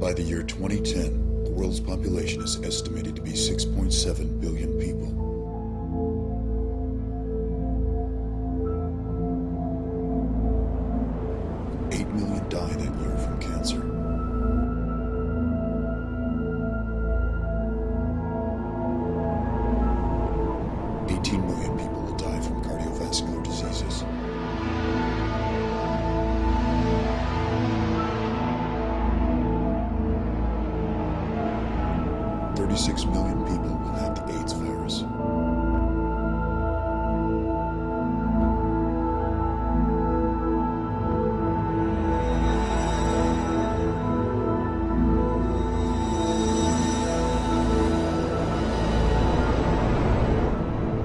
By the year 2010, the world's population is estimated to be 6.7 billion people. Die that year from cancer. $18 million people will die from cardiovascular diseases. $36 million people will have the AIDS virus.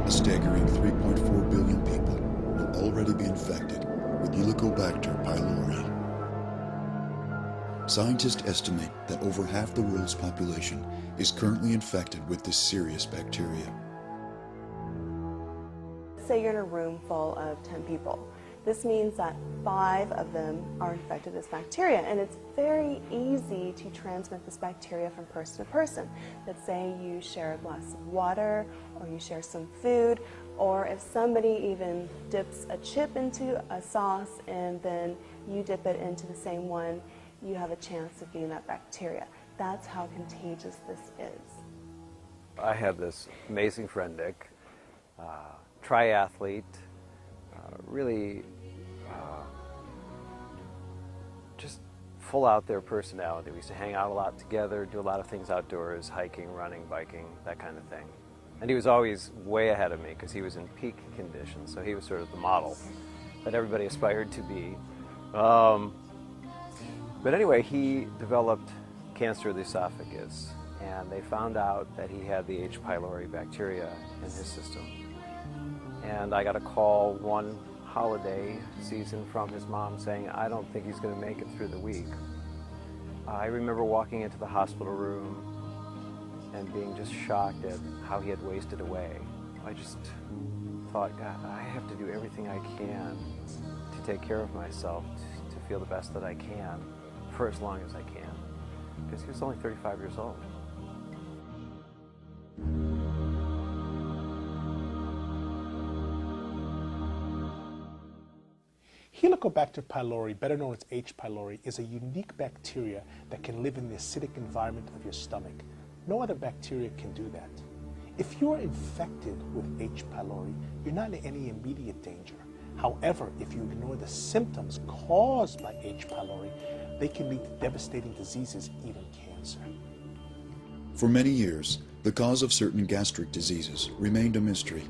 A staggering 3.4 billion people will already be infected with Helicobacter pylori. Scientists estimate that over half the world's population is currently infected with this serious bacteria. Say you're in a room full of 10 people. This means that 5 of them are infected with this bacteria, and it's very easy to transmit this bacteria from person to person. Let's say you share a glass of water, or you share some food, or if somebody even dips a chip into a sauce and then you dip it into the same one, you have a chance of getting that bacteria. That's how contagious this is. I have this amazing friend, Nick, triathlete, really just full out there personality. We used to hang out a lot together, do a lot of things outdoors, hiking, running, biking, that kind of thing. And he was always way ahead of me because he was in peak condition, so he was sort of the model that everybody aspired to be. But anyway, he developed cancer of the esophagus, and they found out that he had the H. pylori bacteria in his system. And I got a call one holiday season from his mom saying, I don't think he's going to make it through the week. I remember walking into the hospital room and being just shocked at how he had wasted away. I just thought, God, I have to do everything I can to take care of myself, to feel the best that I can for as long as I can, because he was only 35 years old. Helicobacter pylori, better known as H. pylori, is a unique bacteria that can live in the acidic environment of your stomach. No other bacteria can do that. If you are infected with H. pylori, you're not in any immediate danger. However, if you ignore the symptoms caused by H. pylori, they can lead to devastating diseases, even cancer. For many years, the cause of certain gastric diseases remained a mystery.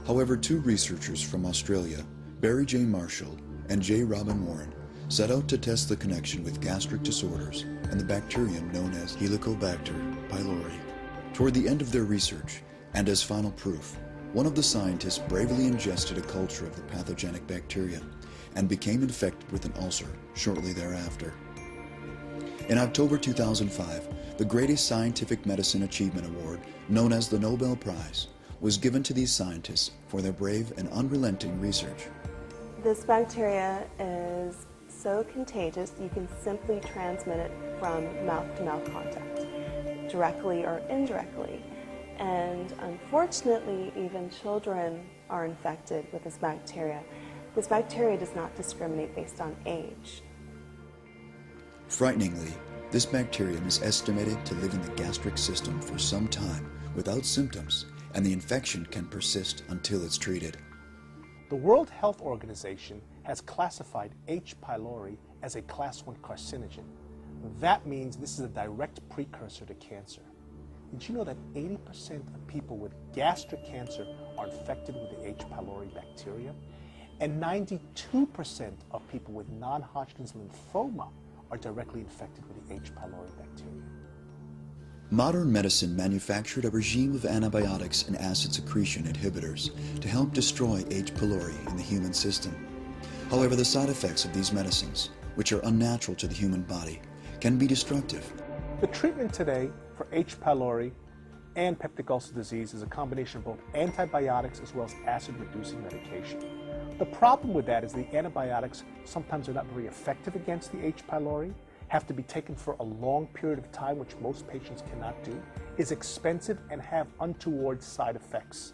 However, 2 researchers from Australia, Barry J. Marshall and J. Robin Warren, set out to test the connection with gastric disorders and the bacterium known as Helicobacter pylori. Toward the end of their research, and as final proof, one of the scientists bravely ingested a culture of the pathogenic bacteria and became infected with an ulcer shortly thereafter. In October 2005, the greatest scientific medicine achievement award, known as the Nobel Prize, was given to these scientists for their brave and unrelenting research. This bacteria is so contagious you can simply transmit it from mouth-to-mouth contact, directly or indirectly. And unfortunately, even children are infected with this bacteria. This bacteria does not discriminate based on age. Frighteningly, this bacterium is estimated to live in the gastric system for some time without symptoms, and the infection can persist until it's treated. The World Health Organization has classified H. pylori as a Class 1 carcinogen. That means this is a direct precursor to cancer. Did you know that 80% of people with gastric cancer are infected with the H. pylori bacteria? And 92% of people with non-Hodgkin's lymphoma are directly infected with the H. pylori bacteria. Modern medicine manufactured a regime of antibiotics and acid secretion inhibitors to help destroy H. pylori in the human system. However, the side effects of these medicines, which are unnatural to the human body, can be destructive. The treatment today for H. pylori and peptic ulcer disease is a combination of both antibiotics as well as acid-reducing medication. The problem with that is the antibiotics sometimes are not very effective against the H. pylori, have to be taken for a long period of time, which most patients cannot do, is expensive and have untoward side effects.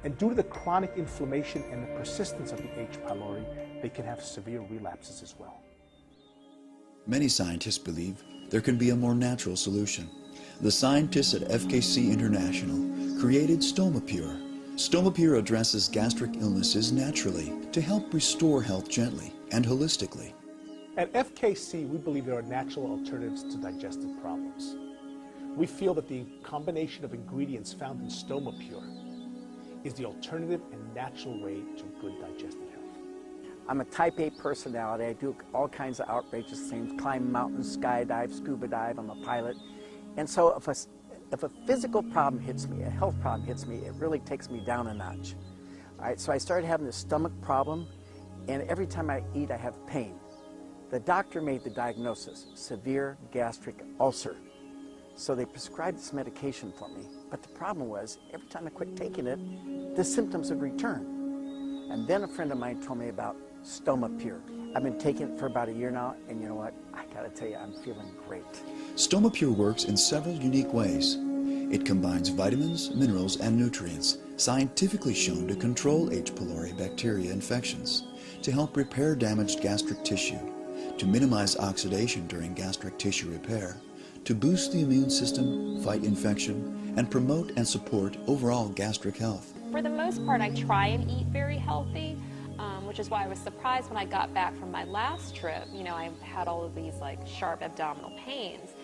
And due to the chronic inflammation and the persistence of the H. pylori, they can have severe relapses as well. Many scientists believe there can be a more natural solution. The scientists at FKC International created Stomapure. Stomapure addresses gastric illnesses naturally to help restore health gently and holistically. At FKC, we believe there are natural alternatives to digestive problems. We feel that the combination of ingredients found in Stomapure is the alternative and natural way to good digestive health. I'm a type A personality. I do all kinds of outrageous things, climb mountains, skydive, scuba dive. I'm a pilot. And so if a physical problem hits me, a health problem hits me, it really takes me down a notch. All right, so I started having this stomach problem, and every time I eat, I have pain. The doctor made the diagnosis, severe gastric ulcer. So they prescribed this medication for me. But the problem was, every time I quit taking it, the symptoms would return. And then a friend of mine told me about Stomapure. I've been taking it for about a year now, and you know what? I gotta tell you, I'm feeling great. Stomapure works in several unique ways. It combines vitamins, minerals, and nutrients, scientifically shown to control H. pylori bacteria infections, to help repair damaged gastric tissue, to minimize oxidation during gastric tissue repair, to boost the immune system, fight infection, and promote and support overall gastric health. For the most part, I try and eat very healthy, which is why I was surprised when I got back from my last trip. You know, I had all of these like sharp abdominal pains.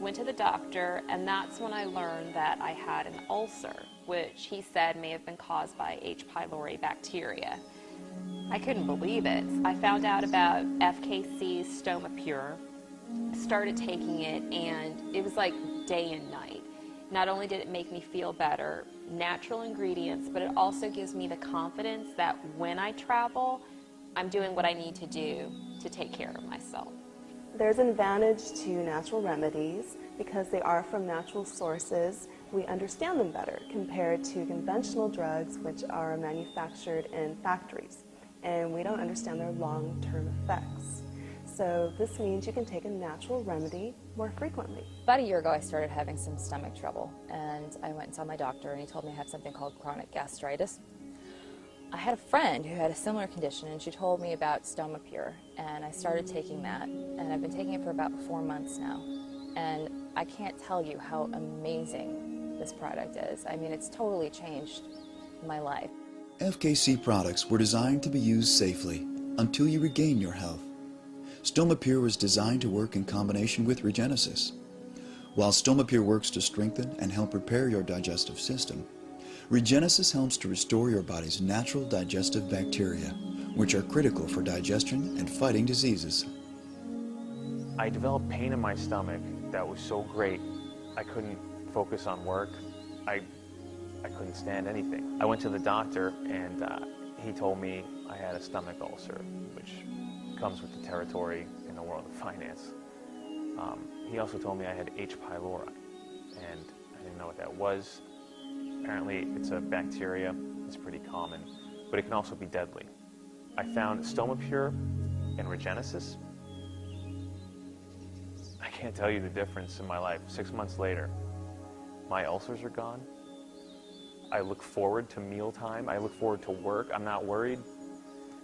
Went to the doctor, and that's when I learned that I had an ulcer, which he said may have been caused by H. pylori bacteria. I couldn't believe it. I found out about FKC's Stomapure, started taking it, and it was like day and night. Not only did it make me feel better, natural ingredients, but it also gives me the confidence that when I travel, I'm doing what I need to do to take care of myself. There's an advantage to natural remedies because they are from natural sources. We understand them better compared to conventional drugs, which are manufactured in factories, and we don't understand their long-term effects. So this means you can take a natural remedy more frequently. About a year ago, I started having some stomach trouble, and I went and saw my doctor, and he told me I have something called chronic gastritis. I had a friend who had a similar condition, and she told me about Stomapure, and I started taking that, and I've been taking it for about 4 months now, and I can't tell you how amazing this product is. I mean, it's totally changed my life. FKC products were designed to be used safely until you regain your health. Stomapure was designed to work in combination with Regenesis. While Stomapure works to strengthen and help repair your digestive system, Regenesis helps to restore your body's natural digestive bacteria, which are critical for digestion and fighting diseases. I developed pain in my stomach that was so great, I couldn't focus on work. I couldn't stand anything. I went to the doctor, and he told me I had a stomach ulcer, which comes with the territory in the world of finance. He also told me I had H. pylori, and I didn't know what that was. Apparently it's a bacteria, it's pretty common, but it can also be deadly. I found Stomapure and Regenesis. I can't tell you the difference in my life. 6 months later, my ulcers are gone. I look forward to mealtime. I look forward to work. I'm not worried.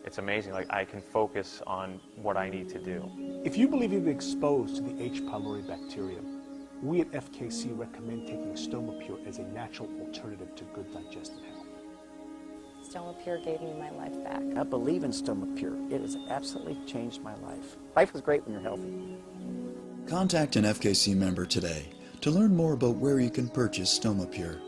It's amazing. Like, I can focus on what I need to do. If you believe you've been exposed to the H. pylori bacteria, we at FKC recommend taking Stomapure as a natural alternative to good digestive health. Stomapure gave me my life back. I believe in Stomapure. It has absolutely changed my life. Life is great when you're healthy. Contact an FKC member today to learn more about where you can purchase Stomapure.